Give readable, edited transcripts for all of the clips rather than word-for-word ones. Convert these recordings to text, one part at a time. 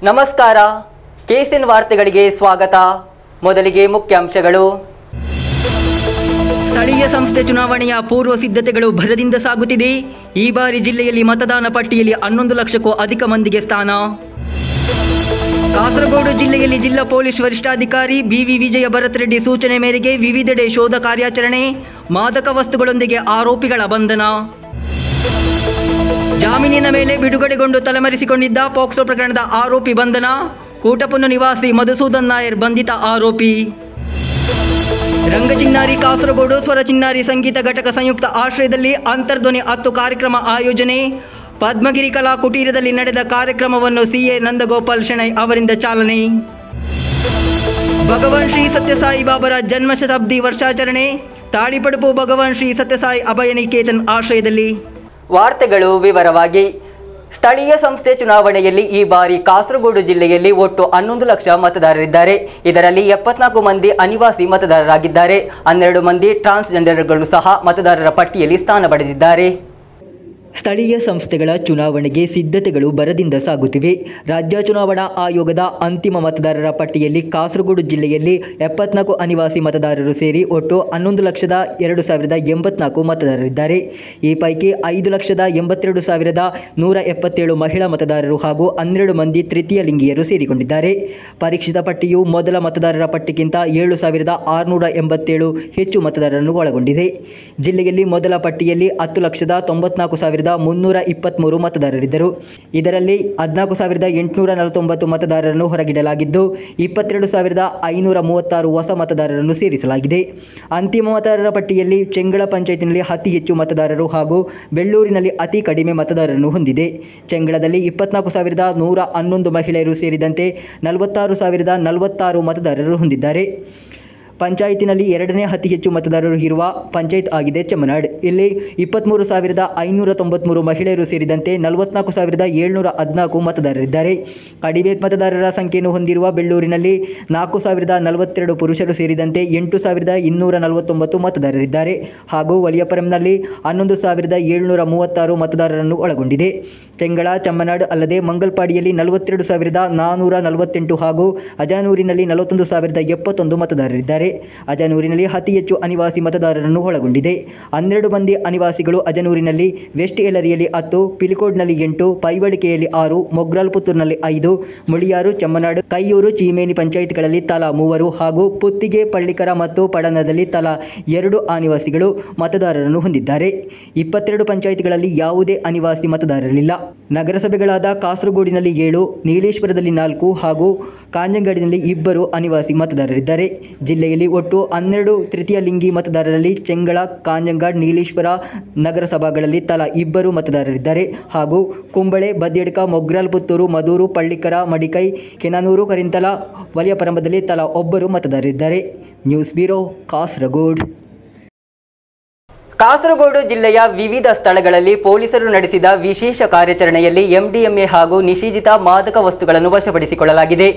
ನಮಸ್ಕಾರ, KCN ವಾರ್ತೆಗಳಿಗೆ ಸ್ವಾಗತ. ಮೊದಲಿಗೆ ಮುಖ್ಯಾಂಶಗಳು. ಸ್ಥಳೀಯ ಸಂಸ್ಥೆ ಚುನಾವಣೆಯ ಪೂರ್ವ ಸಿದ್ಧತೆಗಳು ಭರದಿಂದ ಸಾಗುತ್ತಿದೆ. ಈ ಬಾರಿ ಜಿಲ್ಲೆಯಲ್ಲಿ ಮತದಾನ ಪಟ್ಟಿಯಲ್ಲಿ 11 ಲಕ್ಷಕ್ಕೂ ಅಧಿಕ ಮಂದಿಗೆ ಸ್ಥಾನ. ಕಾಸರಗೋಡು ಜಿಲ್ಲೆಯಲ್ಲಿ ಜಿಲ್ಲಾ ಪೊಲೀಸ್ ವರಿಷ್ಠಾಧಿಕಾರಿ BV ವಿಜಯ ಭರತ್ ರೆಡ್ಡಿ ಸೂಚನೆ ಮೇರೆಗೆ ವಿವಿಧೆಡೆ ಶೋಧ ಕಾರ್ಯಾಚರಣೆ. ಮಾದಕ ವಸ್ತುಗಳೊಂದಿಗೆ ಆರೋಪಿಗಳ ಬಂಧನ. ಜಾಮೀನಿನ ಮೇಲೆ ಬಿಡುಗಡೆಗೊಂಡು ತಲೆಮರೆಸಿಕೊಂಡಿದ್ದ ಪೋಕ್ಸೋ ಪ್ರಕರಣದ ಆರೋಪಿ ಬಂಧನ. ಕೂಟಪುನ್ನು ನಿವಾಸಿ ಮಧುಸೂದನ್ ನಾಯರ್ ಬಂಧಿತ ಆರೋಪಿ. ರಂಗಚಿನ್ನಾರಿ ಕಾಸರಗೋಡು ಸ್ವರ ಚಿನ್ನಾರಿ ಸಂಗೀತ ಘಟಕ ಸಂಯುಕ್ತ ಆಶ್ರಯದಲ್ಲಿ ಅಂತರ್ಧ್ವನಿ 10 ಕಾರ್ಯಕ್ರಮ ಆಯೋಜನೆ. ಪದ್ಮಗಿರಿ ಕಲಾ ಕುಟೀರದಲ್ಲಿ ನಡೆದ ಕಾರ್ಯಕ್ರಮವನ್ನು CA ನಂದಗೋಪಾಲ್ ಶೆಣೈ ಅವರಿಂದ ಚಾಲನೆ. ಭಗವಾನ್ ಶ್ರೀ ಸತ್ಯಸಾಯಿ ಬಾಬರ ಜನ್ಮ ಶತಾಬ್ದಿ ವರ್ಷಾಚರಣೆ. ತಾಳಿಪಡುಪು ಭಗವಾನ್ ಶ್ರೀ ಸತ್ಯಸಾಯಿ ಅಭಯನಿಕೇತನ್ ಆಶ್ರಯದಲ್ಲಿ. ವಾರ್ತೆಗಳು ವಿವರವಾಗಿ. ಸ್ಥಳೀಯ ಸಂಸ್ಥೆ ಚುನಾವಣೆಯಲ್ಲಿ ಈ ಬಾರಿ ಕಾಸರಗೋಡು ಜಿಲ್ಲೆಯಲ್ಲಿ ಒಟ್ಟು 11 ಲಕ್ಷ ಮತದಾರರಿದ್ದಾರೆ. ಇದರಲ್ಲಿ 74 ಮಂದಿ ಅನಿವಾಸಿ ಮತದಾರರಾಗಿದ್ದಾರೆ. 12 ಮಂದಿ ಟ್ರಾನ್ಸ್ಜೆಂಡರ್ಗಳು ಸಹ ಮತದಾರರ ಪಟ್ಟಿಯಲ್ಲಿ ಸ್ಥಾನ ಪಡೆದಿದ್ದಾರೆ. ಸ್ಥಳೀಯ ಸಂಸ್ಥೆಗಳ ಚುನಾವಣೆಗೆ ಸಿದ್ಧತೆಗಳು ಭರದಿಂದ ಸಾಗುತ್ತಿವೆ. ರಾಜ್ಯ ಚುನಾವಣಾ ಆಯೋಗದ ಅಂತಿಮ ಮತದಾರರ ಪಟ್ಟಿಯಲ್ಲಿ ಕಾಸರಗೋಡು ಜಿಲ್ಲೆಯಲ್ಲಿ 74 ಅನಿವಾಸಿ ಮತದಾರರು ಸೇರಿ ಒಟ್ಟು 11,02,084 ಮತದಾರರಿದ್ದಾರೆ. ಈ ಪೈಕಿ 5,82,177 ಮಹಿಳಾ ಮತದಾರರು ಹಾಗೂ 12 ಮಂದಿ ತೃತೀಯ ಲಿಂಗಿಯರು ಸೇರಿಕೊಂಡಿದ್ದಾರೆ. ಪರೀಕ್ಷಿತ ಪಟ್ಟಿಯು ಮೊದಲ ಮತದಾರರ ಪಟ್ಟಿಗಿಂತ 7,687 ಹೆಚ್ಚು ಮತದಾರರನ್ನು ಒಳಗೊಂಡಿದೆ. ಜಿಲ್ಲೆಯಲ್ಲಿ ಮೊದಲ ಪಟ್ಟಿಯಲ್ಲಿ 10,94,323 ಮತದಾರರಿದ್ದರು. ಇದರಲ್ಲಿ 14,849 ಮತದಾರರನ್ನು ಹೊರಗಿಡಲಾಗಿದ್ದು 22,536 ಹೊಸ ಮತದಾರರನ್ನು ಸೇರಿಸಲಾಗಿದೆ. ಅಂತಿಮ ಮತದಾರರ ಪಟ್ಟಿಯಲ್ಲಿ ಚೆಂಗಳ ಪಂಚಾಯತಿನಲ್ಲಿ ಅತಿ ಹೆಚ್ಚು ಮತದಾರರು ಹಾಗೂ ಬೆಳ್ಳೂರಿನಲ್ಲಿ ಅತಿ ಕಡಿಮೆ ಮತದಾರರನ್ನು ಹೊಂದಿದೆ. ಚೆಂಗಳದಲ್ಲಿ 24,111 ಮಹಿಳೆಯರು ಸೇರಿದಂತೆ 46,046 ಮತದಾರರು ಹೊಂದಿದ್ದಾರೆ. ಪಂಚಾಯತಿನಲ್ಲಿ ಎರಡನೇ ಅತಿ ಹೆಚ್ಚು ಮತದಾರರು ಇರುವ ಪಂಚಾಯತ್ ಆಗಿದೆ ಚೆಮ್ಮನಾಡ್. ಇಲ್ಲಿ 23,593 ಮಹಿಳೆಯರು ಸೇರಿದಂತೆ 44,714 ಮತದಾರರಿದ್ದಾರೆ. ಕಡಿಮೆ ಮತದಾರರ ಸಂಖ್ಯೆಯನ್ನು ಹೊಂದಿರುವ ಬೆಳ್ಳೂರಿನಲ್ಲಿ 4,042 ಪುರುಷರು ಸೇರಿದಂತೆ 8,249 ಮತದಾರರಿದ್ದಾರೆ ಹಾಗೂ ವಲಿಯಪುರಂನಲ್ಲಿ 11,736 ಮತದಾರರನ್ನು ಒಳಗೊಂಡಿದೆ. ಚೆಂಗಳ, ಚೆಮ್ಮನಾಡ್ ಅಲ್ಲದೆ ಮಂಗಲ್ಪಾಡಿಯಲ್ಲಿ 42,448 ಹಾಗೂ ಅಜಾನೂರಿನಲ್ಲಿ 41,071 ಮತದಾರರಿದ್ದಾರೆ. ಅಜಾನೂರಿನಲ್ಲಿ ಅತಿ ಹೆಚ್ಚು ಅನಿವಾಸಿ ಮತದಾರರನ್ನು ಒಳಗೊಂಡಿದೆ. 12 ಮಂದಿ ಅನಿವಾಸಿಗಳು ಅಜಾನೂರಿನಲ್ಲಿ, ವೆಸ್ಟ್ ಏಲರಿಯಲ್ಲಿ 10, ಪಿಲಿಕೋಡ್ನಲ್ಲಿ 8, ಪೈವಳಿಕೆಯಲ್ಲಿ 6, ಮೊಗ್ರಾಲ್ ಪುತ್ತೂರಿನಲ್ಲಿ 5, ಮುಳಿಯಾರು, ಚೆಮ್ಮನಾಡು, ಕೈಯೂರು, ಚೀಮೇನಿ ಪಂಚಾಯತ್ಗಳಲ್ಲಿ ತಲಾ 3 ಹಾಗೂ ಪುತ್ತಿಗೆ, ಪಳ್ಳಿಕರ ಮತ್ತು ಪಡನದಲ್ಲಿ ತಲಾ 2 ಅನಿವಾಸಿಗಳು ಮತದಾರರನ್ನು ಹೊಂದಿದ್ದಾರೆ. 22 ಪಂಚಾಯತ್ಗಳಲ್ಲಿ ಯಾವುದೇ ಅನಿವಾಸಿ ಮತದಾರರಿಲ್ಲ. ನಗರಸಭೆಗಳಾದ ಕಾಸರಗೋಡಿನಲ್ಲಿ 7, ನೀಲೇಶ್ವರದಲ್ಲಿ 4 ಹಾಗೂ ಕಾಂಜಂಗಾಡಿನಲ್ಲಿ 2 ಅನಿವಾಸಿ ಮತದಾರರಿದ್ದಾರೆ. ಜಿಲ್ಲೆಯಲ್ಲಿ ಒಟ್ಟು 12 ತೃತೀಯ ಲಿಂಗಿ ಮತದಾರರಲ್ಲಿ ಚೆಂಗಳ, ಕಾಂಜಂಗಾಡ್, ನೀಲೇಶ್ವರ ನಗರಸಭೆಗಳಲ್ಲಿ ತಲಾ 2 ಮತದಾರರಿದ್ದಾರೆ ಹಾಗೂ ಕುಂಬಳೆ, ಬದ್ಯಡ್ಕ, ಮೊಗ್ರಾಲ್ ಪುತ್ತೂರು, ಮದೂರು, ಪಳ್ಳಿಕರ, ಮಡಿಕೈ, ಕೆನಾನೂರು, ಕರಿಂತಲ, ವಲಿಯಪರಂಬದಲ್ಲಿ ತಲಾ 1 ಮತದಾರರಿದ್ದಾರೆ. News bureau, Kasaragod. ಕಾಸರಗೋಡು ಜಿಲ್ಲೆಯ ವಿವಿಧ ಸ್ಥಳಗಳಲ್ಲಿ ಪೊಲೀಸರು ನಡೆಸಿದ ವಿಶೇಷ ಕಾರ್ಯಾಚರಣೆಯಲ್ಲಿ MDMA ಹಾಗೂ ನಿಷೇಧಿತ ಮಾದಕ ವಸ್ತುಗಳನ್ನು ವಶಪಡಿಸಿಕೊಳ್ಳಲಾಗಿದೆ.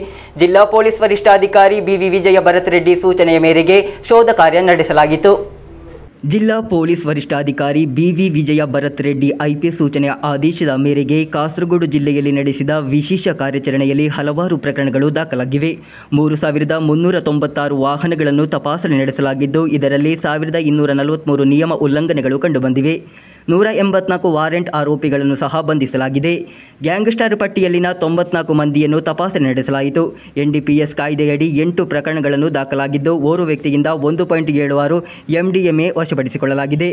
ಜಿಲ್ಲಾ ಪೊಲೀಸ್ ವರಿಷ್ಠಾಧಿಕಾರಿ BV ವಿಜಯ ಭರತ್ ರೆಡ್ಡಿ ಸೂಚನೆಯ ಮೇರೆಗೆ ಶೋಧ ಕಾರ್ಯ ನಡೆಸಲಾಗಿತ್ತು. ಜಿಲ್ಲಾ ಪೊಲೀಸ್ ವರಿಷ್ಠಾಧಿಕಾರಿ BV ವಿಜಯ ಭರತ್ ರೆಡ್ಡಿ IPS ಸೂಚನೆಯ ಆದೇಶದ ಮೇರೆಗೆ ಕಾಸರಗೋಡು ಜಿಲ್ಲೆಯಲ್ಲಿ ನಡೆಸಿದ ವಿಶೇಷ ಕಾರ್ಯಾಚರಣೆಯಲ್ಲಿ ಹಲವಾರು ಪ್ರಕರಣಗಳು ದಾಖಲಾಗಿವೆ. 3,396 ವಾಹನಗಳನ್ನು ತಪಾಸಣೆ ನಡೆಸಲಾಗಿದ್ದು ಇದರಲ್ಲಿ 1,243 ನಿಯಮ ಉಲ್ಲಂಘನೆಗಳು ಕಂಡುಬಂದಿವೆ. 184 ವಾರೆಂಟ್ ಆರೋಪಿಗಳನ್ನು ಸಹ ಬಂಧಿಸಲಾಗಿದೆ. ಗ್ಯಾಂಗ್ಸ್ಟರ್ ಪಟ್ಟಿಯಲ್ಲಿನ 94 ಮಂದಿಯನ್ನು ತಪಾಸಣೆ ನಡೆಸಲಾಯಿತು. NDPS ಕಾಯ್ದೆಯಡಿ 8 ಪ್ರಕರಣಗಳನ್ನು ದಾಖಲಾಗಿದ್ದು ಓರ್ವ ವ್ಯಕ್ತಿಯಿಂದ 1.76 MDMA ವಶಪಡಿಸಿಕೊಳ್ಳಲಾಗಿದೆ.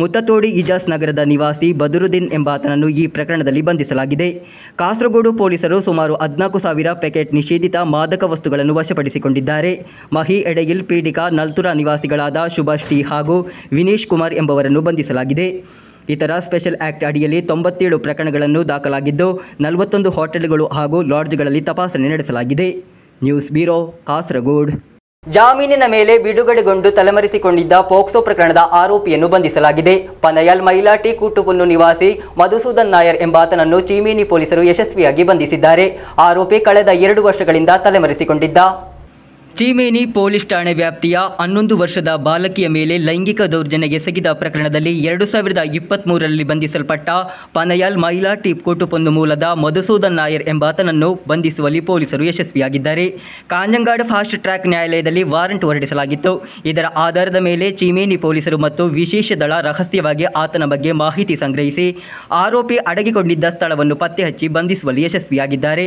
ಮುತ್ತತೋಡಿ ಇಜಾಸ್ ನಗರದ ನಿವಾಸಿ ಬದರುದ್ದೀನ್ ಎಂಬಾತನನ್ನು ಈ ಪ್ರಕರಣದಲ್ಲಿ ಬಂಧಿಸಲಾಗಿದೆ. ಕಾಸರಗೋಡು ಪೊಲೀಸರು ಸುಮಾರು 14,000 ಪ್ಯಾಕೆಟ್ ನಿಷೇಧಿತ ಮಾದಕ ವಸ್ತುಗಳನ್ನು ವಶಪಡಿಸಿಕೊಂಡಿದ್ದಾರೆ. ಮಹಿ ಎಡೆಯಿಲ್ ಪೀಡಿಕ ನಲ್ತುರ ನಿವಾಸಿಗಳಾದ ಸುಭಾಷ್ ಟಿ ಹಾಗೂ ವಿನೇಶ್ ಕುಮಾರ್ ಎಂಬವರನ್ನು ಬಂಧಿಸಲಾಗಿದೆ. ಇತರ ಸ್ಪೆಷಲ್ ಆಕ್ಟ್ ಅಡಿಯಲ್ಲಿ 97 ಪ್ರಕರಣಗಳನ್ನು ದಾಖಲಾಗಿದ್ದು 41 ಹೋಟೆಲ್ಗಳು ಹಾಗೂ ಲಾಡ್ಜ್ಗಳಲ್ಲಿ ತಪಾಸಣೆ ನಡೆಸಲಾಗಿದೆ. News bureau, Kasaragod. ಜಾಮೀನಿನ ಮೇಲೆ ಬಿಡುಗಡೆಗೊಂಡು ತಲೆಮರೆಸಿಕೊಂಡಿದ್ದ ಪೋಕ್ಸೋ ಪ್ರಕರಣದ ಆರೋಪಿಯನ್ನು ಬಂಧಿಸಲಾಗಿದೆ. ಪನಯಲ್ ಮೈಲಾಟಿ ಕೂಟುಪುನ್ನು ನಿವಾಸಿ ಮಧುಸೂದನ್ ನಾಯರ್ ಎಂಬಾತನನ್ನು ಚೀಮೇನಿ ಪೊಲೀಸರು ಯಶಸ್ವಿಯಾಗಿ ಬಂಧಿಸಿದ್ದಾರೆ. ಆರೋಪಿ ಕಳೆದ 2 ವರ್ಷಗಳಿಂದ ತಲೆಮರೆಸಿಕೊಂಡಿದ್ದ. ಚೀಮೇನಿ ಪೊಲೀಸ್ ಠಾಣೆ ವ್ಯಾಪ್ತಿಯ 11 ವರ್ಷದ ಬಾಲಕಿಯ ಮೇಲೆ ಲೈಂಗಿಕ ದೌರ್ಜನ್ಯ ಎಸಗಿದ ಪ್ರಕರಣದಲ್ಲಿ 2023ರಲ್ಲಿ ಬಂಧಿಸಲ್ಪಟ್ಟ ಪನಯಾಲ್ ಮೈಲಾಟಿ ಕೋಟುಪೊಂದು ಮೂಲದ ಮಧುಸೂದನ್ ನಾಯರ್ ಎಂಬಾತನನ್ನು ಬಂಧಿಸುವಲ್ಲಿ ಪೊಲೀಸರು ಯಶಸ್ವಿಯಾಗಿದ್ದಾರೆ. ಕಾಂಜಂಗಾಡ್ ಫಾಸ್ಟ್ ಟ್ರ್ಯಾಕ್ ನ್ಯಾಯಾಲಯದಲ್ಲಿ ವಾರೆಂಟ್ ಹೊರಡಿಸಲಾಗಿತ್ತು. ಇದರ ಆಧಾರದ ಮೇಲೆ ಚೀಮೇನಿ ಪೊಲೀಸರು ಮತ್ತು ವಿಶೇಷ ದಳ ರಹಸ್ಯವಾಗಿ ಆತನ ಬಗ್ಗೆ ಮಾಹಿತಿ ಸಂಗ್ರಹಿಸಿ ಆರೋಪಿ ಅಡಗಿಕೊಂಡಿದ್ದ ಸ್ಥಳವನ್ನು ಪತ್ತೆ ಹಚ್ಚಿ ಬಂಧಿಸುವಲ್ಲಿ ಯಶಸ್ವಿಯಾಗಿದ್ದಾರೆ.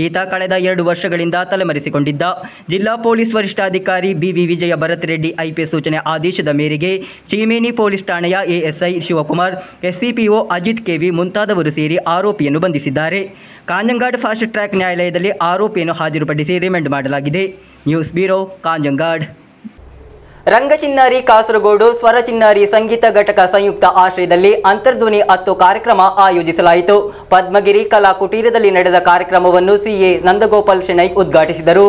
ಈತ ಕಳೆದ 2 ವರ್ಷಗಳಿಂದ ತಲೆಮರೆಸಿಕೊಂಡಿದ್ದ. ಜಿಲ್ಲಾ ಪೊಲೀಸ್ ವರಿಷ್ಠಾಧಿಕಾರಿ BV ವಿಜಯ ಭರತ್ ರೆಡ್ಡಿ IPS ಸೂಚನೆ ಆದೇಶದ ಮೇರೆಗೆ ಚೀಮೇನಿ ಪೊಲೀಸ್ ಠಾಣೆಯ ASI Shivakumar, SCPO Ajith KV ಮುಂತಾದವರು ಸೇರಿ ಆರೋಪಿಯನ್ನು ಬಂಧಿಸಿದ್ದಾರೆ. ಕಾಂಜಂಗಾಡ್ ಫಾಸ್ಟ್ ಟ್ರ್ಯಾಕ್ ನ್ಯಾಯಾಲಯದಲ್ಲಿ ಆರೋಪಿಯನ್ನು ಹಾಜರುಪಡಿಸಿ ರಿಮಾಂಡ್ ಮಾಡಲಾಗಿದೆ. News bureau, Kanhangad. ರಂಗಚಿನ್ನಾರಿ ಕಾಸರಗೋಡು ಸ್ವರ ಚಿನ್ನಾರಿ ಸಂಗೀತ ಘಟಕ ಸಂಯುಕ್ತ ಆಶ್ರಯದಲ್ಲಿ ಅಂತರ್ಧ್ವನಿ 10 ಕಾರ್ಯಕ್ರಮ ಆಯೋಜಿಸಲಾಯಿತು. ಪದ್ಮಗಿರಿ ಕಲಾ ಕುಟೀರದಲ್ಲಿ ನಡೆದ ಕಾರ್ಯಕ್ರಮವನ್ನು CA ನಂದಗೋಪಾಲ್ ಶೆಣೈ ಉದ್ಘಾಟಿಸಿದರು.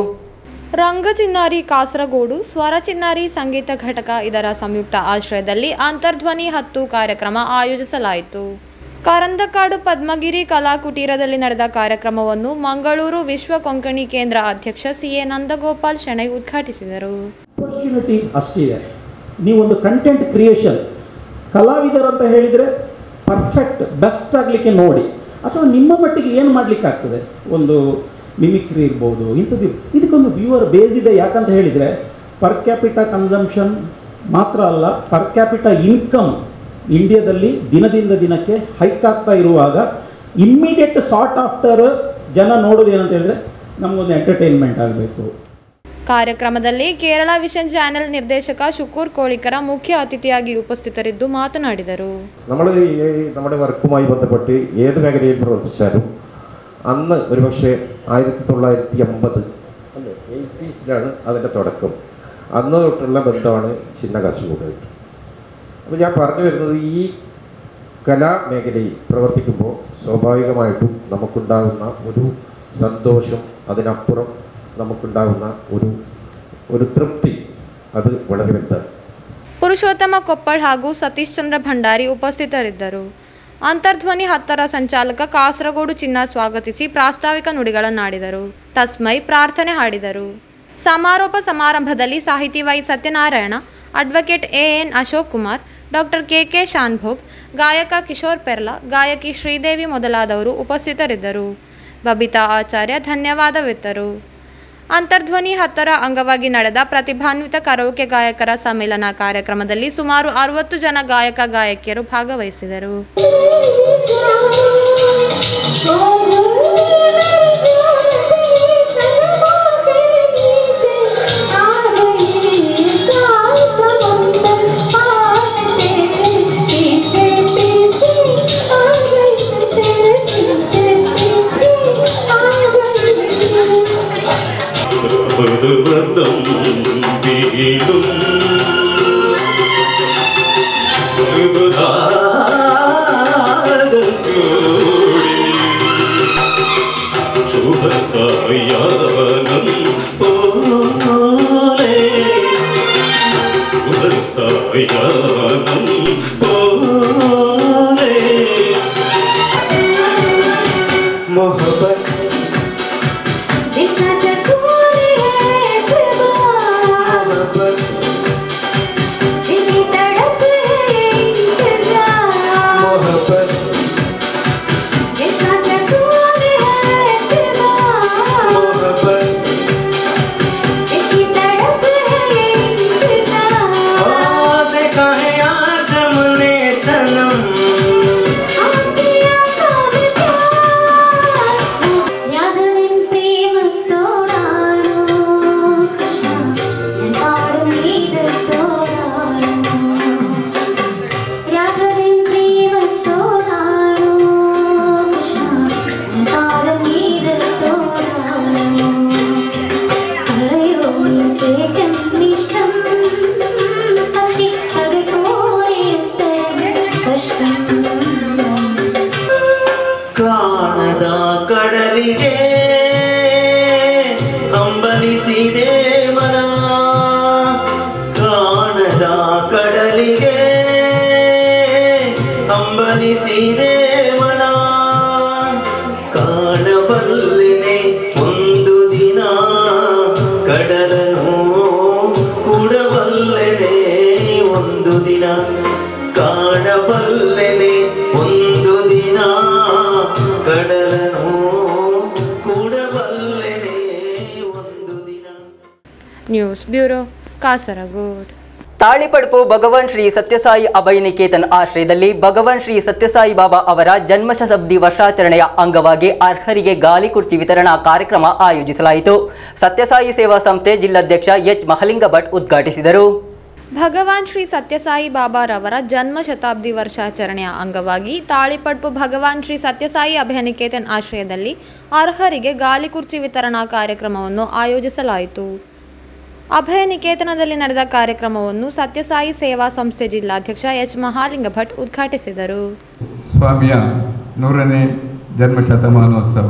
ರಂಗಚಿನ್ನಾರಿ ಕಾಸರಗೋಡು ಸ್ವರ ಚಿನ್ನಾರಿ ಸಂಗೀತ ಘಟಕ ಇದರ ಸಂಯುಕ್ತ ಆಶ್ರಯದಲ್ಲಿ ಅಂತರ್ಧ್ವನಿ 10 ಕಾರ್ಯಕ್ರಮ ಆಯೋಜಿಸಲಾಯಿತು. ಕರಂದಕಾಡು ಪದ್ಮಗಿರಿ ಕಲಾ ಕುಟೀರದಲ್ಲಿ ನಡೆದ ಕಾರ್ಯಕ್ರಮವನ್ನು ಮಂಗಳೂರು ವಿಶ್ವ ಕೊಂಕಣಿ ಕೇಂದ್ರ ಅಧ್ಯಕ್ಷ CA ನಂದಗೋಪಾಲ್ ಶೆಣೈ ಉದ್ಘಾಟಿಸಿದರು. ಆಪರ್ಚುನಿಟಿ ಅಷ್ಟಿದೆ. ನೀವೊಂದು ಕಂಟೆಂಟ್ ಕ್ರಿಯೇಷನ್ ಕಲಾವಿದರು ಅಂತ ಹೇಳಿದರೆ ಪರ್ಫೆಕ್ಟ್ ಬೆಸ್ಟ್ ಆಗಲಿಕ್ಕೆ ನೋಡಿ, ಅಥವಾ ನಿಮ್ಮ ಮಟ್ಟಿಗೆ ಏನು ಮಾಡಲಿಕ್ಕಾಗ್ತದೆ, ಒಂದು ಮಿಮಿಕ್ರಿ ಇರ್ಬೋದು, ಇಂಥದ್ದು ಇದಕ್ಕೊಂದು ವ್ಯೂವರ್ ಬೇಸ್ ಇದೆ. ಯಾಕಂತ ಹೇಳಿದರೆ ಪರ್ ಕ್ಯಾಪಿಟಾ ಕನ್ಸಂಪ್ಷನ್ ಮಾತ್ರ ಅಲ್ಲ, ಪರ್ ಕ್ಯಾಪಿಟಾ ಇನ್ಕಮ್ ಇಂಡಿಯಾದಲ್ಲಿ ದಿನದಿಂದ ದಿನಕ್ಕೆ ಹೈಕ್ ಆಗ್ತಾ ಇರುವಾಗ ಇಮ್ಮಿಡಿಯೇಟ್ ಸಾರ್ಟ್ ಆಫ್ಟರ್ ಜನ ನೋಡೋದು ಏನಂತ ಹೇಳಿದ್ರೆ ನಮಗೊಂದು ಎಂಟರ್ಟೈನ್ಮೆಂಟ್ ಆಗಬೇಕು. ಕಾರ್ಯಕ್ರಮದಲ್ಲಿ ಕೇರಳ ವಿಷನ್ ಚಾನೆಲ್ ನಿರ್ದೇಶಕ ശുക്കൂർ കോളിക്കര മുഖ്യ അതിഥിയാಗಿ ಉಪಸ್ಥಿತರಿದ್ದು മാതനാടിದರು. നമ്മുടെ വർക്കുമായി ബന്ധപ്പെട്ട് ഏത് മേഖലയിൽ പ്രവർത്തിച്ചാലും അന്ന് ഒരുപക്ഷെ 1980 അല്ലേ 80s അതിൻ്റെ തുടക്കം. അന്ന് തൊട്ടുള്ള ബന്ധമാണ് ചിന്ന കാസർഗോഡായിട്ട്. അപ്പോൾ ഞാൻ പറഞ്ഞു വരുന്നത്, ഈ കലാമേഖലയിൽ പ്രവർത്തിക്കുമ്പോൾ സ്വാഭാവികമായിട്ടും നമുക്കുണ്ടാകുന്ന ഒരു സന്തോഷം, അതിനപ്പുറം നമുക്കുണ്ടാകുന്ന ഒരു തൃപ്തി, അത് വളരെ വലുതാണ്. ಪುರುಷೋತ್ತಮ ಕೊಪ್ಪಳ್ ಹಾಗೂ ಸತೀಶ್ ಚಂದ್ರ ಭಂಡಾರಿ ಉಪಸ್ಥಿತರಿದ್ದರು. ಅಂತರ್ಧ್ವನಿ 10ರ ಸಂಚಾಲಕ ಕಾಸರಗೋಡು ಚಿನ್ನ ಸ್ವಾಗತಿಸಿ ಪ್ರಾಸ್ತಾವಿಕ ನುಡಿಗಳನ್ನಾಡಿದರು. ತಸ್ಮೈ ಪ್ರಾರ್ಥನೆ ಹಾಡಿದರು. ಸಮಾರೋಪ ಸಮಾರಂಭದಲ್ಲಿ ಸಾಹಿತಿ Y Satyanarayana, advocate AN Ashok Kumar, doctor KK Shanbhog, ಗಾಯಕ ಕಿಶೋರ್ ಪೆರ್ಲಾ, ಗಾಯಕಿ ಶ್ರೀದೇವಿ ಮೊದಲಾದವರು ಉಪಸ್ಥಿತರಿದ್ದರು. ಬಬಿತಾ ಆಚಾರ್ಯ ಧನ್ಯವಾದವಿತ್ತರು. ಅಂತರ್ಧ್ವನಿ 10ರ ಅಂಗವಾಗಿ ನಡೆದ ಪ್ರತಿಭಾನ್ವಿತ ಕರೋಕೆ ಗಾಯಕರ ಸಮ್ಮೇಳನ ಕಾರ್ಯಕ್ರಮದಲ್ಲಿ ಸುಮಾರು 60 ಜನ ಗಾಯಕ ಗಾಯಕಿಯರು ಭಾಗವಹಿಸಿದರು. ಕಾಣಬಲ್ಲೆನೆ ಒಂದು ದಿನ ಕಡಲನು ನ್ಯೂಸ್ ಬ್ಯೂರೋ ಕಾಸರಗೋಡು. ತಾಳಿಪಡುಪು ಭಗವಾನ್ ಶ್ರೀ ಸತ್ಯಸಾಯಿ ಅಭಯ ನಿಕೇತನ್ ಆಶ್ರಯದಲ್ಲಿ ಭಗವಾನ್ ಶ್ರೀ ಸತ್ಯಸಾಯಿ ಬಾಬಾ ಅವರ ಜನ್ಮಶತಾಬ್ದಿ ವರ್ಷಾಚರಣೆಯ ಅಂಗವಾಗಿ ಅರ್ಹರಿಗೆ ಗಾಲಿ ಕುರ್ಚಿ ವಿತರಣಾ ಕಾರ್ಯಕ್ರಮ ಆಯೋಜಿಸಲಾಯಿತು. ಸತ್ಯಸಾಯಿ ಸೇವಾ ಸಂಸ್ಥೆ ಜಿಲ್ಲಾಧ್ಯಕ್ಷ ಎಚ್ ಮಹಲಿಂಗ ಭಟ್ ಉದ್ಘಾಟಿಸಿದರು. ಭಗವಾನ್ ಶ್ರೀ ಸತ್ಯಸಾಯಿ ಬಾಬಾರವರ ಜನ್ಮ ಶತಾಬ್ದಿ ವರ್ಷಾಚರಣೆಯ ಅಂಗವಾಗಿ ತಾಳಿಪಡ್ಪು ಭಗವಾನ್ ಶ್ರೀ ಸತ್ಯಸಾಯಿ ಅಭಯ ನಿಕೇತನ್ ಆಶ್ರಯದಲ್ಲಿ ಅರ್ಹರಿಗೆ ಗಾಲಿ ಕುರ್ಚಿ ವಿತರಣಾ ಕಾರ್ಯಕ್ರಮವನ್ನು ಆಯೋಜಿಸಲಾಯಿತು. ಅಭಯ ನಿಕೇತನದಲ್ಲಿ ನಡೆದ ಕಾರ್ಯಕ್ರಮವನ್ನು ಸತ್ಯಸಾಯಿ ಸೇವಾ ಸಂಸ್ಥೆ ಜಿಲ್ಲಾಧ್ಯಕ್ಷ ಎಚ್ ಮಹಾಲಿಂಗ ಭಟ್ ಉದ್ಘಾಟಿಸಿದರು. ಸ್ವಾಮಿಯ 100ನೇ ಜನ್ಮ ಶತಮಾನೋತ್ಸವ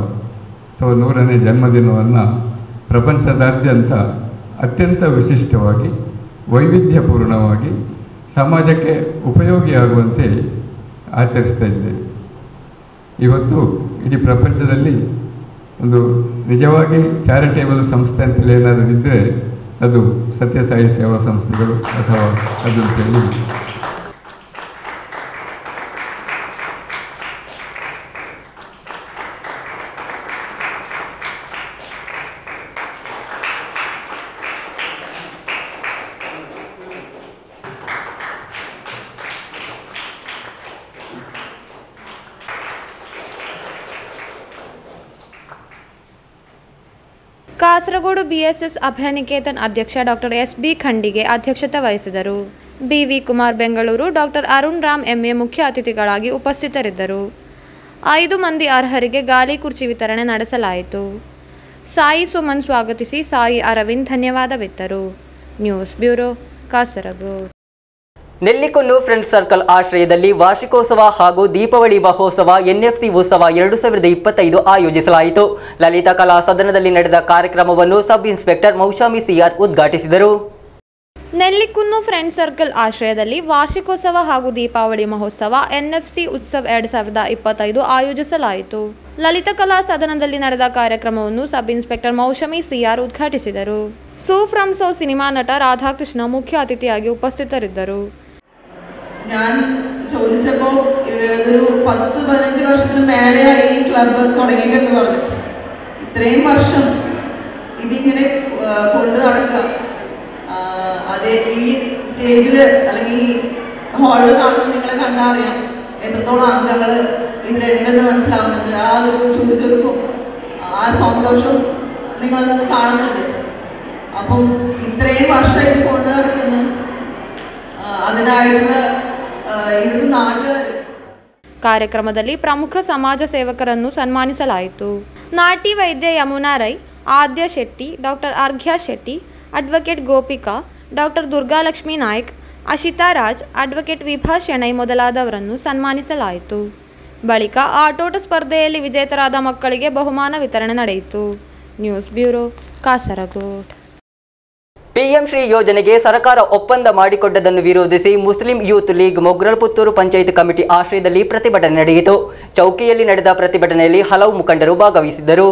ಅಥವಾ 100ನೇ ಜನ್ಮದಿನವನ್ನು ಪ್ರಪಂಚದಾದ್ಯಂತ ಅತ್ಯಂತ ವಿಶಿಷ್ಟವಾಗಿ ವೈವಿಧ್ಯಪೂರ್ಣವಾಗಿ ಸಮಾಜಕ್ಕೆ ಉಪಯೋಗಿಯಾಗುವಂತೆ ಆಚರಿಸ್ತಾ ಇದ್ದೇವೆ. ಇವತ್ತು ಇಡೀ ಪ್ರಪಂಚದಲ್ಲಿ ಒಂದು ನಿಜವಾಗಿ ಚಾರಿಟೇಬಲ್ ಸಂಸ್ಥೆ ಅಂತೇಳಿ ಏನಾದರೂ ಇದ್ದರೆ ಅದು ಸತ್ಯಸಾಯಿ ಸೇವಾ ಸಂಸ್ಥೆಗಳು ಅಥವಾ ಅದು ಅಂತೇಳಿ. ಕಾಸರಗೋಡು BSS ಅಭಯ ನಿಕೇತನ್ ಅಧ್ಯಕ್ಷ ಡಾಕ್ಟರ್ SB ಖಂಡಿಗೆ ಅಧ್ಯಕ್ಷತೆ ವಹಿಸಿದರು. BV Kumar Bengaluru, doctor Arun Ram MA ಮುಖ್ಯ ಅತಿಥಿಗಳಾಗಿ ಉಪಸ್ಥಿತರಿದ್ದರು. 5 ಮಂದಿ ಅರ್ಹರಿಗೆ ಗಾಲಿ ಕುರ್ಚಿ ವಿತರಣೆ ನಡೆಸಲಾಯಿತು. ಸಾಯಿ ಸುಮನ್ ಸ್ವಾಗತಿಸಿ ಸಾಯಿ ಅರವಿಂದ್ ಧನ್ಯವಾದವಿತ್ತರು. News bureau Kasaragod. Nellikunnu friends circle ಆಶ್ರಯದಲ್ಲಿ ವಾರ್ಷಿಕೋತ್ಸವ ಹಾಗೂ ದೀಪಾವಳಿ ಮಹೋತ್ಸವ NFC ಉತ್ಸವ 2025 ಆಯೋಜಿಸಲಾಯಿತು. ಲಲಿತಾ ಕಲಾ ಸದನದಲ್ಲಿ ನಡೆದ ಕಾರ್ಯಕ್ರಮವನ್ನು ಸಬ್ ಇನ್ಸ್ಪೆಕ್ಟರ್ ಮೌಶಾಮಿ CR ಉದ್ಘಾಟಿಸಿದರು. ನೆಲ್ಲಿಕುನ್ನು ಫ್ರೆಂಡ್ಸ್ ಸರ್ಕಲ್ ಆಶ್ರಯದಲ್ಲಿ ವಾರ್ಷಿಕೋತ್ಸವ ಹಾಗೂ ದೀಪಾವಳಿ ಮಹೋತ್ಸವ NFC ಉತ್ಸವ 2025 ಆಯೋಜಿಸಲಾಯಿತು. ಲಲಿತಾ ಕಲಾ ಸದನದಲ್ಲಿ ನಡೆದ ಕಾರ್ಯಕ್ರಮವನ್ನು ಸಬ್ ಇನ್ಸ್ಪೆಕ್ಟರ್ ಮೌಶಾಮಿ CR ಉದ್ಘಾಟಿಸಿದರು. ಸೂ ಫ್ರಮ್ ಸೋ ಸಿನಿಮಾ ನಟ ರಾಧಾಕೃಷ್ಣ ಮುಖ್ಯ ಅತಿಥಿಯಾಗಿ ಉಪಸ್ಥಿತರಿದ್ದರು. ഞാൻ ചോദിച്ചപ്പോൾ ഒരു 10-15 വർഷത്തിന് മേലെയായി ഈ ക്ലബ്ബ് തുടങ്ങിയിട്ടെന്ന് പറഞ്ഞു. ഇത്രയും വർഷം ഇതിങ്ങനെ കൊണ്ടു നടക്കുക, അതേ ഈ സ്റ്റേജിൽ അല്ലെങ്കിൽ ഈ ഹാളിൽ കാണുന്ന നിങ്ങളെ കണ്ടാൽ അറിയാം എത്രത്തോളം അംഗങ്ങൾ ഇതിലുണ്ടെന്ന് മനസ്സിലാവുന്നുണ്ട്. ആ ഒരു ചുറുചുറുക്കും ആ സന്തോഷം നിങ്ങളത് കാണുന്നുണ്ട്. അപ്പം ഇത്രയും വർഷം ഇത് കൊണ്ടു നടക്കുന്നു, അതിനായിട്ടുള്ള ಇವರು ನಾಟಕ. ಕಾರ್ಯಕ್ರಮದಲ್ಲಿ ಪ್ರಮುಖ ಸಮಾಜ ಸೇವಕರನ್ನು ಸನ್ಮಾನಿಸಲಾಯಿತು. ನಾಟಿ ವೈದ್ಯ Yamuna Rai, Adya Shetty, doctor Arghya Shetty, advocate Gopika, doctor Durgalakshmi Naik, Ashitha Raj, advocate Vibha Shenoy ಮೊದಲಾದವರನ್ನು ಸನ್ಮಾನಿಸಲಾಯಿತು. ಬಳಿಕ ಆಟೋಟ ಸ್ಪರ್ಧೆಯಲ್ಲಿ ವಿಜೇತರಾದ ಮಕ್ಕಳಿಗೆ ಬಹುಮಾನ ವಿತರಣೆ ನಡೆಯಿತು. News bureau Kasaragod. PM Shri ಯೋಜನೆಗೆ ಸರ್ಕಾರ ಒಪ್ಪಂದ ಮಾಡಿಕೊಂಡದನ್ನು ವಿರೋಧಿಸಿ Muslim youth league Mogral Puthur panchayat committee ಆಶ್ರಯದಲ್ಲಿ ಪ್ರತಿಭಟನೆ ನಡೆಯಿತು. ಚೌಕಿಯಲ್ಲಿ ನಡೆದ ಪ್ರತಿಭಟನೆಯಲ್ಲಿ ಹಲವು ಮುಖಂಡರು ಭಾಗವಹಿಸಿದ್ದರು.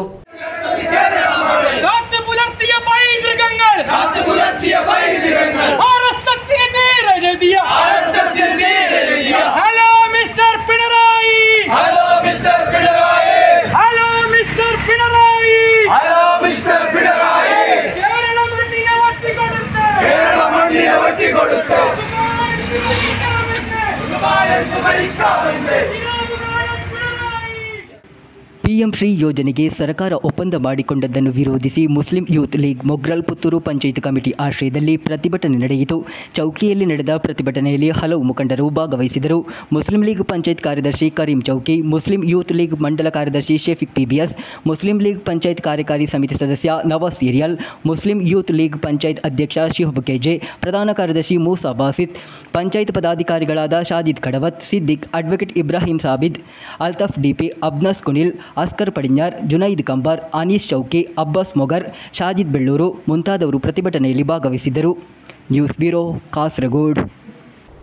PM ಶ್ರೀ ಯೋಜನೆಗೆ ಸರ್ಕಾರ ಒಪ್ಪಂದ ಮಾಡಿಕೊಂಡದ್ದನ್ನು ವಿರೋಧಿಸಿ Muslim youth league Mogral Puthur panchayat committee ಆಶ್ರಯದಲ್ಲಿ ಪ್ರತಿಭಟನೆ ನಡೆಯಿತು. ಚೌಕಿಯಲ್ಲಿ ನಡೆದ ಪ್ರತಿಭಟನೆಯಲ್ಲಿ ಹಲವು ಮುಖಂಡರು ಭಾಗವಹಿಸಿದರು. ಮುಸ್ಲಿಂ ಲೀಗ್ ಪಂಚಾಯತ್ ಕಾರ್ಯದರ್ಶಿ Karim Chowki, Muslim youth league ಮಂಡಲ ಕಾರ್ಯದರ್ಶಿ Shafeeq PBS, Muslim league panchayat ಕಾರ್ಯಕಾರಿ ಸಮಿತಿ ಸದಸ್ಯ ನವಾಜ್ ಸೀರಿಯಲ್, ಮುಸ್ಲಿಂ ಯೂತ್ ಲೀಗ್ ಪಂಚಾಯತ್ ಅಧ್ಯಕ್ಷ ಶಿಹಬ್ KJ, ಪ್ರಧಾನ ಕಾರ್ಯದರ್ಶಿ ಮೂಸಾ ಬಾಸಿತ್, ಪಂಚಾಯತ್ ಪದಾಧಿಕಾರಿಗಳಾದ ಶಾಜಿದ್ ಕಡವತ್, ಸಿದ್ದಿಕ್, ಅಡ್ವೊಕೇಟ್ ಇಬ್ರಾಹಿಂ ಸಾಬಿದ್, ಅಲ್ತಾಫ್ DP, ಅಬ್ನಾಸ್ ಕುನಿಲ್, ಆಸ್ಕರ್ ಪಡಿഞ്ഞാർ, ಜುನೈದ್ ಕಂಬಾರ್, ಅನೀಸ್ ಚೌಕಿ, ಅಬ್ಬಾಸ್ ಮೊಗರ್, ಶಾಜಿದ್ ಬೆಳ್ಳೂರು ಮುಂತಾದವರು ಪ್ರತಿಭಟನೆಯಲ್ಲಿ ಭಾಗವಹಿಸಿದ್ದರು. News bureau Kasaragod.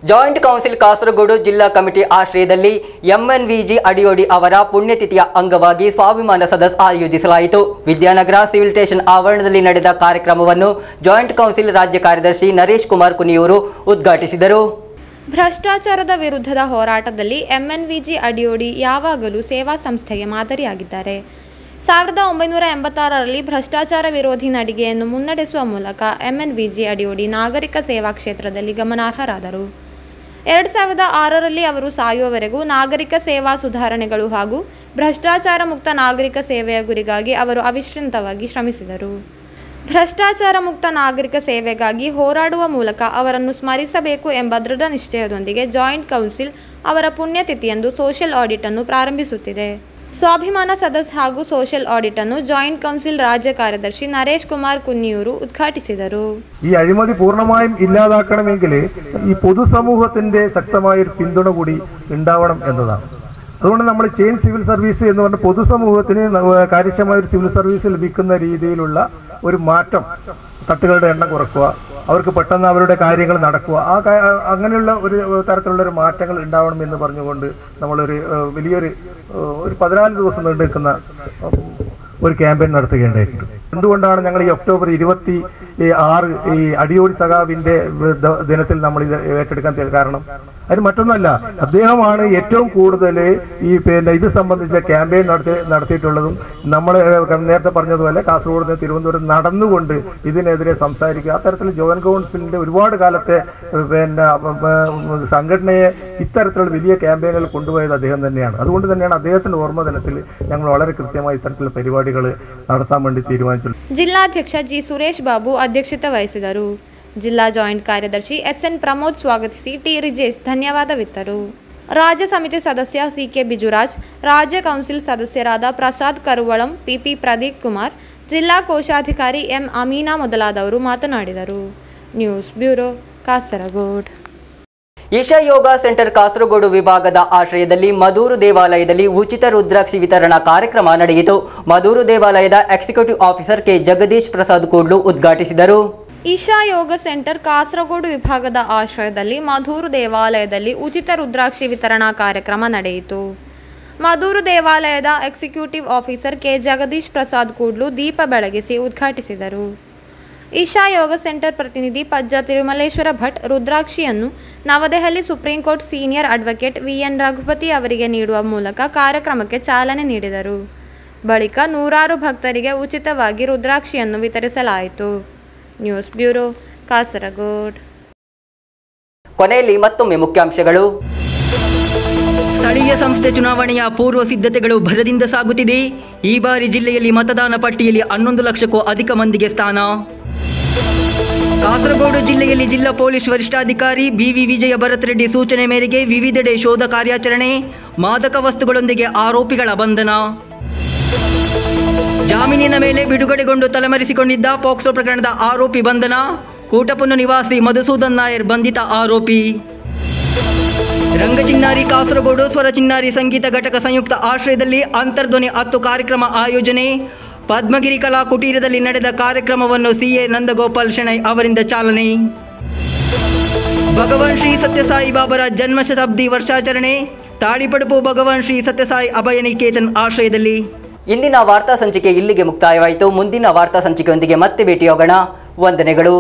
Joint council Kasaragod ಜಿಲ್ಲಾ ಕಮಿಟಿ ಆಶ್ರಯದಲ್ಲಿ MNVG ಅಡಿಯೋಡಿ ಅವರ ಪುಣ್ಯತಿಥಿಯ ಅಂಗವಾಗಿ ಸ್ವಾಭಿಮಾನ ಸದಸ್ ಆಯೋಜಿಸಲಾಯಿತು. ವಿದ್ಯಾನಗರ ಸಿವಿಲ್ ಸ್ಟೇಷನ್ ಆವರಣದಲ್ಲಿ ನಡೆದ ಕಾರ್ಯಕ್ರಮವನ್ನು ಜಾಯಿಂಟ್ ಕೌನ್ಸಿಲ್ ರಾಜ್ಯ ಕಾರ್ಯದರ್ಶಿ ನರೇಶ್ ಕುಮಾರ್ ಕುನಿಯೂರು ಉದ್ಘಾಟಿಸಿದರು. ಭ್ರಷ್ಟಾಚಾರದ ವಿರುದ್ಧದ ಹೋರಾಟದಲ್ಲಿ MNVG ಅಡಿಯೋಡಿ ಯಾವಾಗಲೂ ಸೇವಾ ಸಂಸ್ಥೆಗೆ ಮಾದರಿಯಾಗಿದ್ದಾರೆ. 1986ರಲ್ಲಿ ಭ್ರಷ್ಟಾಚಾರ ವಿರೋಧಿ ನಡಿಗೆಯನ್ನು ಮುನ್ನಡೆಸುವ ಮೂಲಕ MNVG ಅಡಿಯೋಡಿ ನಾಗರಿಕ ಸೇವಾ ಕ್ಷೇತ್ರದಲ್ಲಿ ಗಮನಾರ್ಹರಾದರು. 2006ರಲ್ಲಿ ಅವರು ಸಾಯುವವರೆಗೂ ನಾಗರಿಕ ಸೇವಾ ಸುಧಾರಣೆಗಳು ಹಾಗೂ ಭ್ರಷ್ಟಾಚಾರ ಮುಕ್ತ ನಾಗರಿಕ ಸೇವೆಯ ಗುರಿಗಾಗಿ ಅವರು ಅವಿಶ್ರಾಂತವಾಗಿ ಶ್ರಮಿಸಿದರು. ಭ್ರಷ್ಟಾಚಾರ ಮುಕ್ತ ನಾಗರಿಕ ಸೇವೆಗಾಗಿ ಹೋರಾಡುವ ಮೂಲಕ ಅವರನ್ನು ಸ್ಮರಿಸಬೇಕು ಎಂಬ ದೃಢ ನಿಶ್ಚಯದೊಂದಿಗೆ ಜಾಯಿಂಟ್ ಕೌನ್ಸಿಲ್ ಅವರ ಪುಣ್ಯತಿಥಿಯಂದು ಸೋಷಿಯಲ್ ಆಡಿಟ್ ಅನ್ನು ಪ್ರಾರಂಭಿಸುತ್ತಿದೆ. ಸ್ವಾಭಿಮಾನ ಸದಸ್ಯ ಹಾಗೂ ಸೋಷಿಯಲ್ ಆಡಿಟ್ ಅನ್ನು ಜಾಯಿಂಟ್ കൗൺസിൽ ರಾಜ್ಯ ಕಾರ್ಯದರ್ശി നരേഷ് കുമാർ കുന്നിയൂർ ഉദ്ഘാಟಿಸಿದರು. ഈ അഴിമതി പൂർണ്ണമായും ഇല്ലാതാക്കണമെങ്കിൽ ഈ പൊതുസമൂഹത്തിന്റെ ശക്തമായ ഒരു പിന്തുണ കൂടി ഉണ്ടാവണം എന്നതാണ്. അതുകൊണ്ട് നമ്മൾ ചെയിൻ സിവിൽ സർവീസ് എന്ന് പറഞ്ഞ പൊതുസമൂഹത്തിന് കാര്യക്ഷമമായ ഒരു സിവിൽ സർവീസ് ലഭിക്കുന്ന രീതിയിലുള്ള ഒരു മാറ്റം, തട്ടുകളുടെ എണ്ണം കുറക്കുക, അവർക്ക് പെട്ടെന്ന് അവരുടെ കാര്യങ്ങൾ നടക്കുക, അങ്ങനെയുള്ള ഒരു തരത്തിലുള്ള ഒരു മാറ്റങ്ങൾ ഉണ്ടാവണം എന്ന് പറഞ്ഞുകൊണ്ട് നമ്മളൊരു വലിയൊരു 14 ദിവസം നീണ്ടുനിൽക്കുന്ന ഒരു ക്യാമ്പയിൻ നടത്തുകയുണ്ടായിട്ടുണ്ട്. എന്തുകൊണ്ടാണ് ഞങ്ങൾ ഈ ഒക്ടോബർ 26 ഈ അടിയോടി സഖാവിന്റെ ദിനത്തിൽ നമ്മൾ ഇത് ഏറ്റെടുക്കാൻ കാരണം? അതിന് മറ്റൊന്നല്ല, അദ്ദേഹമാണ് ഏറ്റവും കൂടുതൽ ഈ ഇത് സംബന്ധിച്ച ക്യാമ്പയിൻ നടത്തിയിട്ടുള്ളതും. നമ്മൾ നേരത്തെ പറഞ്ഞതുപോലെ കാസർഗോഡ് നിന്ന് തിരുവനന്തപുരം നടന്നുകൊണ്ട് ഇതിനെതിരെ സംസാരിക്കുക, അത്തരത്തിൽ ജോയിന്റ് കൗൺസിലിന്റെ ഒരുപാട് കാലത്തെ സംഘടനയെ ഇത്തരത്തിലുള്ള വലിയ ക്യാമ്പയിനുകൾ കൊണ്ടുപോയത് അദ്ദേഹം തന്നെയാണ്. അതുകൊണ്ട് തന്നെയാണ് അദ്ദേഹത്തിന്റെ ഓർമ്മ ദിനത്തിൽ ഞങ്ങൾ വളരെ കൃത്യമായി ഇത്തരത്തിലുള്ള പരിപാടികൾ നടത്താൻ വേണ്ടി തീരുമാനിച്ചു. ಜಿಲ್ಲಾಧ್ಯಕ್ಷ ಜಿ ಸುರೇಶ್ ಬಾಬು ಅಧ್ಯಕ್ಷತೆ ವಹಿಸಿದರು. ಜಿಲ್ಲಾ ಜಾಯಿಂಟ್ ಕಾರ್ಯದರ್ಶಿ SN ಪ್ರಮೋದ್ ಸ್ವಾಗತಿಸಿ ಟಿ ರಿಜೇಶ್ ಧನ್ಯವಾದವಿತ್ತರು. ರಾಜ್ಯ ಸಮಿತಿ ಸದಸ್ಯ CK ಬಿಜುರಾಜ್, ರಾಜ್ಯ ಕೌನ್ಸಿಲ್ ಸದಸ್ಯರಾದ ಪ್ರಸಾದ್ ಕರುವಳಂ, PP ಪ್ರದೀಪ್ ಕುಮಾರ್, ಜಿಲ್ಲಾ ಕೋಶಾಧಿಕಾರಿ M ಅಮೀನಾ ಮೊದಲಾದವರು ಮಾತನಾಡಿದರು. News bureau, Kasaragod. Isha yoga centre Kasaragod ವಿಭಾಗದ ಆಶ್ರಯದಲ್ಲಿ ಮಧೂರು ದೇವಾಲಯದಲ್ಲಿ ಉಚಿತ ರುದ್ರಾಕ್ಷಿ ವಿತರಣಾ ಕಾರ್ಯಕ್ರಮ ನಡೆಯಿತು. ಮಧೂರು ದೇವಾಲಯದ executive officer K Jagadish Prasad Kudlu ಉದ್ಘಾಟಿಸಿದರು. ಈಶಾ ಯೋಗ ಸೆಂಟರ್ ಕಾಸರಗೋಡು ವಿಭಾಗದ ಆಶ್ರಯದಲ್ಲಿ ಮಧೂರು ದೇವಾಲಯದಲ್ಲಿ ಉಚಿತ ರುದ್ರಾಕ್ಷಿ ವಿತರಣಾ ಕಾರ್ಯಕ್ರಮ ನಡೆಯಿತು. ಮಧೂರು ದೇವಾಲಯದ executive officer K Jagadish Prasad Kudlu ದೀಪ ಬೆಳಗಿಸಿ ಉದ್ಘಾಟಿಸಿದರು. ಈಶಾ ಯೋಗ ಸೆಂಟರ್ ಪ್ರತಿನಿಧಿ ಪಜ್ಜ ತಿರುಮಲೇಶ್ವರ ಭಟ್ ರುದ್ರಾಕ್ಷಿಯನ್ನು New Delhi supreme court senior advocate VN Raghupathi ಅವರಿಗೆ ನೀಡುವ ಮೂಲಕ ಕಾರ್ಯಕ್ರಮಕ್ಕೆ ಚಾಲನೆ ನೀಡಿದರು. ಬಳಿಕ ನೂರಾರು ಭಕ್ತರಿಗೆ ಉಚಿತವಾಗಿ ರುದ್ರಾಕ್ಷಿಯನ್ನು ವಿತರಿಸಲಾಯಿತು. News bureau, Kasaragod. ಕೊನೆಯಲ್ಲಿ ಮತ್ತೊಮ್ಮೆ ಮುಖ್ಯಾಂಶಗಳು. ಸ್ಥಳೀಯ ಸಂಸ್ಥೆ ಚುನಾವಣೆಯ ಪೂರ್ವ ಸಿದ್ಧತೆಗಳು ಭರದಿಂದ ಸಾಗುತ್ತಿದೆ. ಈ ಬಾರಿ ಜಿಲ್ಲೆಯಲ್ಲಿ ಮತದಾನ ಪಟ್ಟಿಯಲ್ಲಿ 11 ಲಕ್ಷಕ್ಕೂ ಅಧಿಕ ಮಂದಿಗೆ ಸ್ಥಾನ. ಕಾಸರಗೋಡು ಜಿಲ್ಲೆಯಲ್ಲಿ ಜಿಲ್ಲಾ ಪೊಲೀಸ್ ವರಿಷ್ಠಾಧಿಕಾರಿ BV ವಿಜಯ ಭರತ್ ರೆಡ್ಡಿ ಸೂಚನೆ ಮೇರೆಗೆ ವಿವಿಧೆಡೆ ಶೋಧ ಕಾರ್ಯಾಚರಣೆ, ಮಾದಕ ವಸ್ತುಗಳೊಂದಿಗೆ ಆರೋಪಿಗಳ ಬಂಧನ. ಜಾಮೀನಿನ ಮೇಲೆ ಬಿಡುಗಡೆಗೊಂಡು ತಲೆಮರೆಸಿಕೊಂಡಿದ್ದ ಪೋಕ್ಸೋ ಪ್ರಕರಣದ ಆರೋಪಿ ಬಂಧನ. ಕೂಟಪುನ್ನು ನಿವಾಸಿ ಮಧುಸೂದನ್ ನಾಯರ್ ಬಂಧಿತ ಆರೋಪಿ. ರಂಗಚಿನ್ನಾರಿ ಕಾಸರಗೋಡು ಸ್ವರ ಚಿನ್ನಾರಿ ಸಂಗೀತ ಘಟಕ ಸಂಯುಕ್ತ ಆಶ್ರಯದಲ್ಲಿ ಅಂತರ್ಧ್ವನಿ 10 ಕಾರ್ಯಕ್ರಮ ಆಯೋಜನೆ. ಪದ್ಮಗಿರಿ ಕಲಾ ಕುಟೀರದಲ್ಲಿ ನಡೆದ ಕಾರ್ಯಕ್ರಮವನ್ನು CA ನಂದಗೋಪಾಲ್ ಶೆಣೈ ಅವರಿಂದ ಚಾಲನೆ. ಭಗವಾನ್ ಶ್ರೀ ಸತ್ಯಸಾಯಿ ಬಾಬರ ಜನ್ಮ ಶತಾಬ್ದಿ ವರ್ಷಾಚರಣೆ. ತಾಳಿಪಡುಪು ಭಗವಾನ್ ಶ್ರೀ ಸತ್ಯಸಾಯಿ ಅಭಯ ನಿಕೇತನ್ ಆಶ್ರಯದಲ್ಲಿ. ಇಂದಿನ ವಾರ್ತಾ ಸಂಚಿಕೆ ಇಲ್ಲಿಗೆ ಮುಕ್ತಾಯವಾಯಿತು. ಮುಂದಿನ ವಾರ್ತಾ ಸಂಚಿಕೆಯೊಂದಿಗೆ ಮತ್ತೆ ಭೇಟಿಯಾಗೋಣ. ವಂದನೆಗಳು.